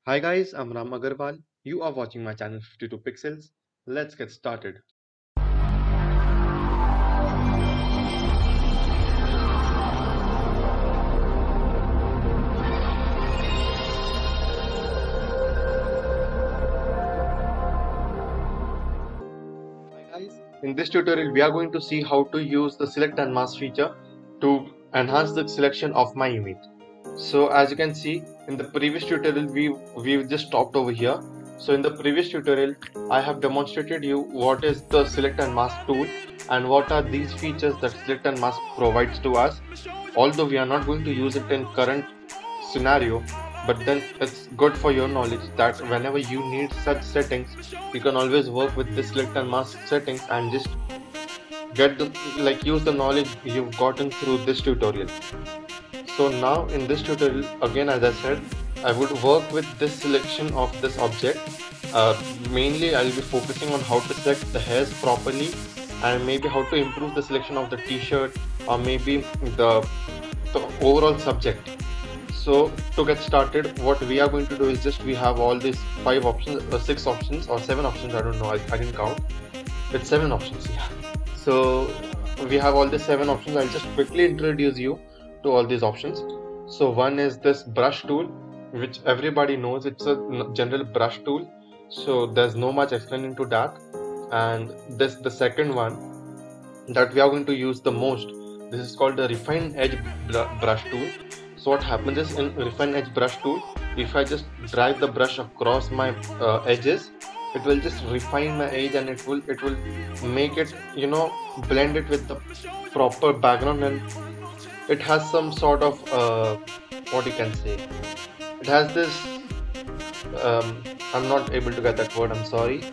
Hi guys, I'm Ram Agarwal. You are watching my channel 52 Pixels. Let's get started. Hi guys, in this tutorial we are going to see how to use the select and mask feature to enhance the selection of my image. So as you can see in the previous tutorial we just stopped over here. So in the previous tutorial I have demonstrated you what is the select and mask tool and what are these features that select and mask provides to us. Although we are not going to use it in current scenario, but then it's good for your knowledge that whenever you need such settings you can always work with the select and mask settings and just get the use the knowledge you've gotten through this tutorial. So now in this tutorial, again as I said, I would work with this selection of this object. Mainly I'll be focusing on how to select the hairs properly and maybe how to improve the selection of the t-shirt or maybe the overall subject. So to get started, what we are going to do is just we have all these 5 options, 6 options or 7 options, I don't know, I didn't count. It's 7 options, yeah. So we have all these 7 options. I'll just quickly introduce you to all these options. So one is this brush tool, which everybody knows. It's a general brush tool, so there's no much explaining to that. And this the second one that we are going to use the most. This is called the refine edge brush tool. So what happens is in refine edge brush tool, if I just drag the brush across my edges, it will just refine my edge and it will make it, blend it with the proper background, and it has some sort of what you can say, it has this I'm not able to get that word, I'm sorry,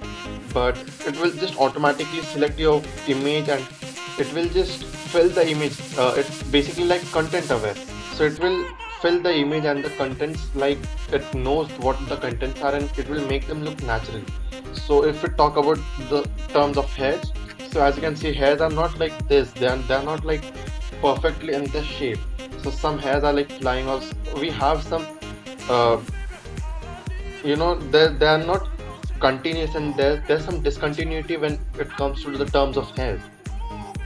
but it will just automatically select your image and it will just fill the image. It's basically like content aware, so it will fill the image and the contents, like it knows what the contents are and it will make them look natural. So if we talk about the terms of hairs, so as you can see, hairs are not like this, they're not like perfectly in this shape. So some hairs are like flying, or we have some uh, they are not continuous, and there's some discontinuity when it comes to the terms of hairs.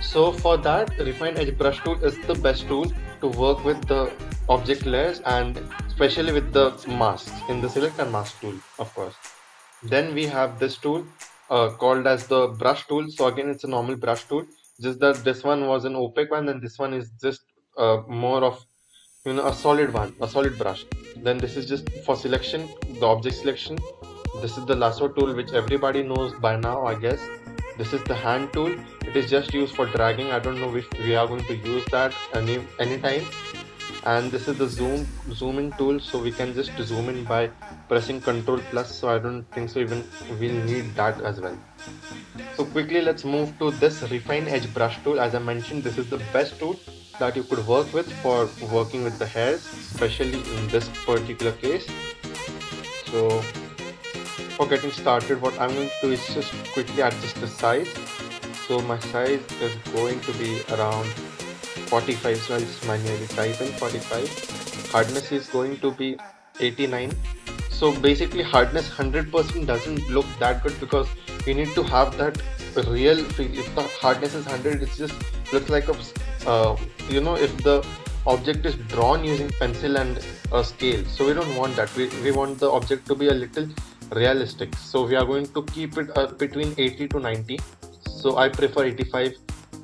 So for that, refined edge brush tool is the best tool to work with the object layers and especially with the masks in the select and mask tool, of course. Then we have this tool called as the brush tool. So again, it's a normal brush tool, just that this one was an opaque one and this one is just more of a solid one, a solid brush. Then this is just for selection, the object selection. This is the lasso tool, which everybody knows by now, I guess. This is the hand tool. It is just used for dragging. I don't know if we are going to use that anytime. And this is the zoom in tool, so we can just zoom in by pressing Ctrl plus. So I don't think so even we'll need that as well. So quickly let's move to this refine edge brush tool. As I mentioned, this is the best tool that you could work with for working with the hairs, especially in this particular case. So for getting started, what I'm going to do is just quickly adjust the size. So my size is going to be around 45, so I'll just manually type in 45. Hardness is going to be 89. So basically hardness 100% doesn't look that good because we need to have that real feel. If the hardness is 100, it just looks like a if the object is drawn using pencil and a scale. So we don't want that. We want the object to be a little realistic. So we are going to keep it between 80 to 90. So I prefer 85,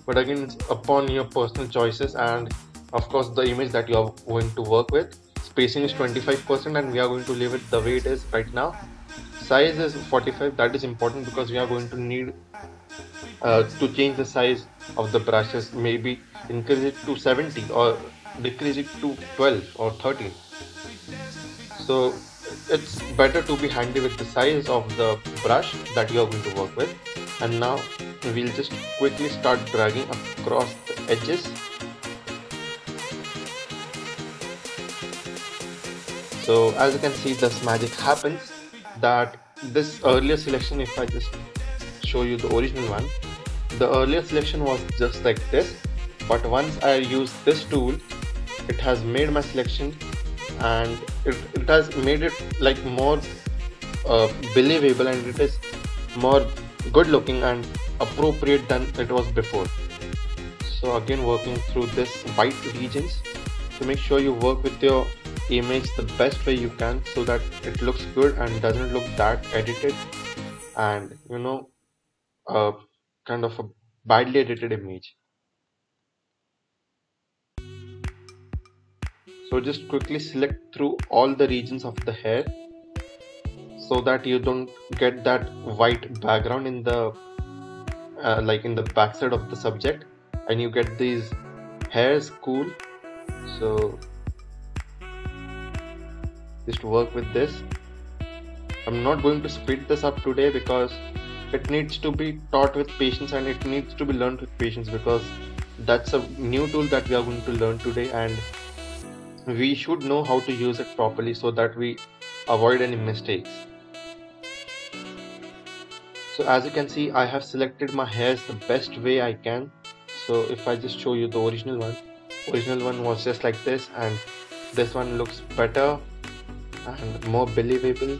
but again it's upon your personal choices and of course the image that you are going to work with. Spacing is 25% and we are going to leave it the way it is right now. Size is 45. That is important because we are going to need to change the size of the brushes, maybe increase it to 70 or decrease it to 12 or 13. So it's better to be handy with the size of the brush that you are going to work with. And now we'll just quickly start dragging across the edges. So as you can see, this magic happens that this earlier selection, if I just show you the original one, the earlier selection was just like this, but once I use this tool, it has made my selection and it has made it like more believable, and it is more good looking and appropriate than it was before. So again, working through this white regions to make sure you work with your image the best way you can, so that it looks good and doesn't look that edited and kind of a badly edited image. So just quickly select through all the regions of the hair so that you don't get that white background in the like in the backside of the subject, and you get these hairs cool. So just work with this. I'm not going to speed this up today because it needs to be taught with patience and it needs to be learned with patience, because that's a new tool that we are going to learn today, and we should know how to use it properly so that we avoid any mistakes. So as you can see, I have selected my hairs the best way I can. So if I just show you the original one was just like this, and this one looks better and more believable.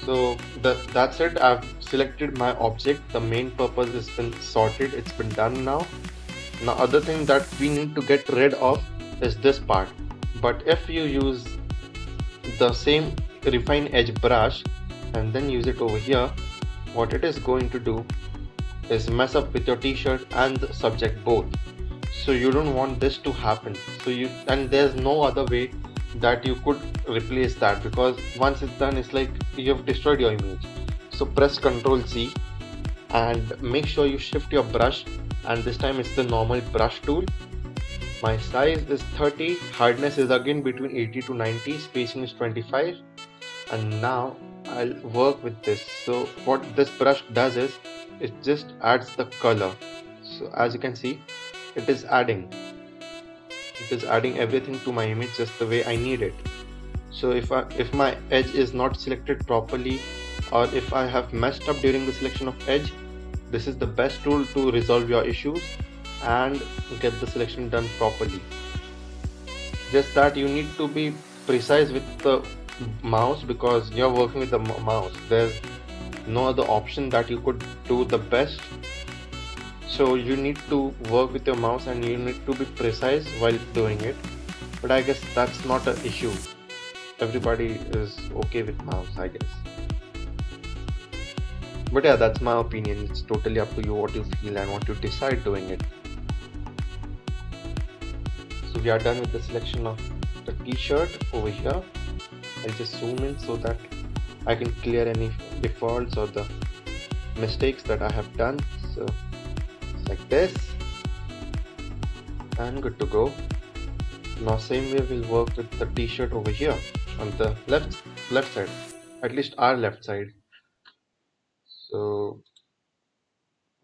So that's it. I've selected my object. The main purpose has been sorted. It's been done now. Now other thing that we need to get rid of is this part. But if you use the same refine edge brush and then use it over here, what it is going to do is mess up with your t-shirt and the subject both. So you don't want this to happen. And there's no other way that you could replace that, because once it's done, it's like you've destroyed your image. So press Ctrl C and make sure you shift your brush, and this time it's the normal brush tool. My size is 30, hardness is again between 80 to 90, spacing is 25, and now I'll work with this. So what this brush does is it just adds the color. So as you can see, it is adding everything to my image just the way I need it. So if my edge is not selected properly, or if I have messed up during the selection of edge, this is the best tool to resolve your issues and get the selection done properly. Just that you need to be precise with the mouse, because you're working with the mouse. There's no other option that you could do the best. So you need to work with your mouse and you need to be precise while doing it. But I guess that's not an issue. Everybody is okay with mouse, I guess. But yeah, that's my opinion. It's totally up to you what you feel and what you decide doing it. So we are done with the selection of the t-shirt over here. I'll just zoom in so that I can clear any defaults or the mistakes that I have done. So like this, and good to go. Now same way we'll work with the t-shirt over here on the left side, at least our left side. So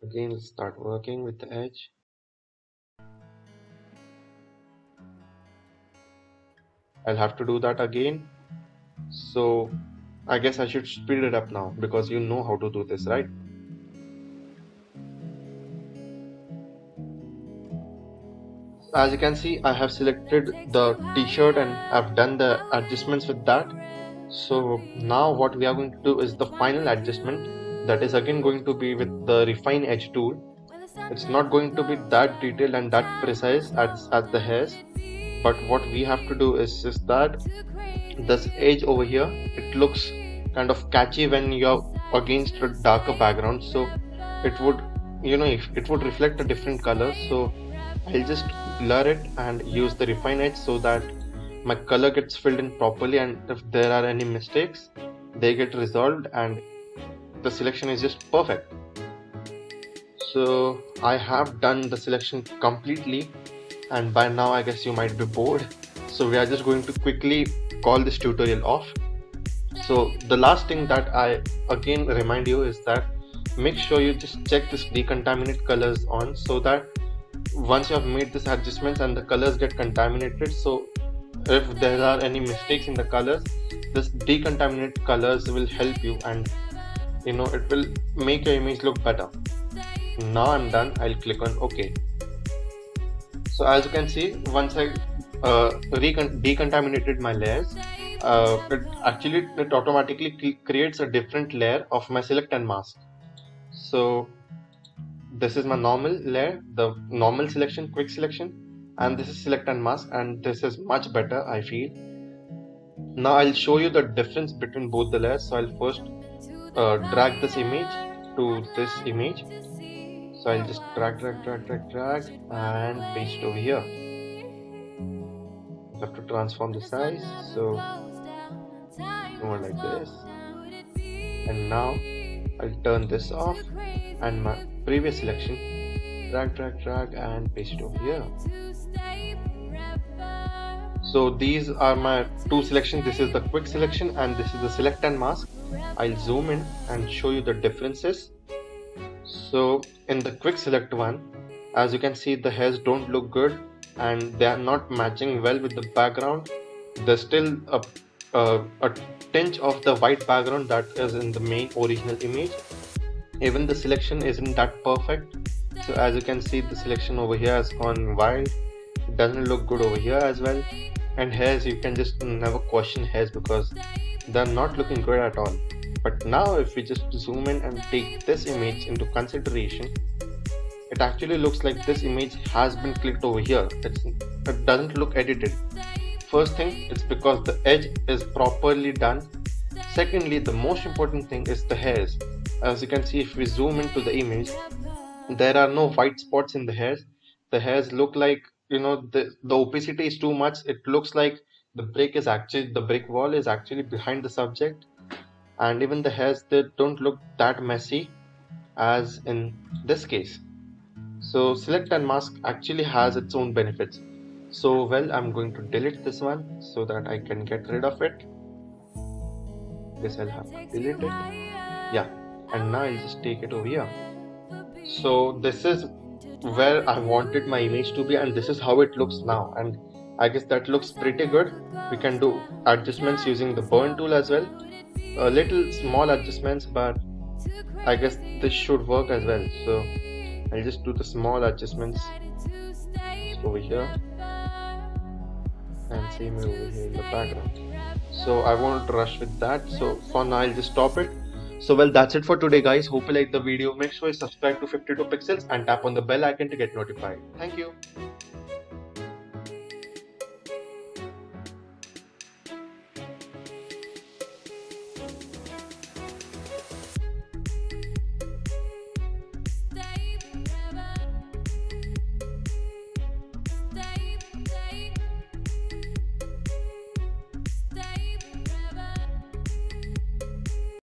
again, let's start working with the edge. I'll have to do that again. So I guess I should speed it up now, because you know how to do this, right? As you can see, I have selected the t-shirt and I've done the adjustments with that. So now what we are going to do is the final adjustment, that is again going to be with the refine edge tool. It's not going to be that detailed and that precise as the hairs, but what we have to do is just that this edge over here, it looks kind of catchy when you're against a darker background, so it would, it would reflect a different color. So I'll just blur it and use the refine edge so that my color gets filled in properly, and if there are any mistakes, they get resolved and the selection is just perfect. So I have done the selection completely, and by now I guess you might be bored. So we are just going to quickly call this tutorial off. So the last thing that I again remind you is that make sure you just check this decontaminate colors on, so that once you have made this adjustments and the colors get contaminated, so if there are any mistakes in the colors, this decontaminate colors will help you, and it will make your image look better. Now I'm done. I'll click on OK. So as you can see, once I decontaminated my layers, it automatically creates a different layer of my select and mask. So this is my normal layer, the normal selection, quick selection, and this is select and mask, and this is much better, I feel. Now I'll show you the difference between both the layers. So I'll first drag this image to this image. So I'll just drag and paste over here. I have to transform the size, so more like this. And now I'll turn this off, and my previous selection, drag and paste it over here. So these are my two selections. This is the quick selection and this is the select and mask. I'll zoom in and show you the differences. So in the quick select one, as you can see, the hairs don't look good and they are not matching well with the background. There's still a tinge of the white background that is in the main original image. Even the selection isn't that perfect. So as you can see, the selection over here has gone wild. It doesn't look good over here as well. And hairs, you can just never question hairs because they're not looking good at all. But now if we just zoom in and take this image into consideration, it actually looks like this image has been clicked over here. It doesn't look edited. First thing, it's because the edge is properly done. Secondly, the most important thing is the hairs. As you can see, if we zoom into the image, there are no white spots in the hairs. The hairs look like, the opacity is too much. It looks like the brick wall is actually behind the subject. And even the hairs, they don't look that messy as in this case. So select and mask actually has its own benefits. So well, I'm going to delete this one so that I can get rid of it. This I'll have to delete it. Yeah, and now I'll just take it over here. So this is where I wanted my image to be, and this is how it looks now, and I guess that looks pretty good. We can do adjustments using the burn tool as well. A little small adjustments, but I guess this should work as well. So I'll just do the small adjustments over here and same over here in the background. So I won't rush with that. So for now I'll just stop it. So well, that's it for today guys. Hope you liked the video. Make sure you subscribe to 52 Pixels and tap on the bell icon to get notified. Thank you.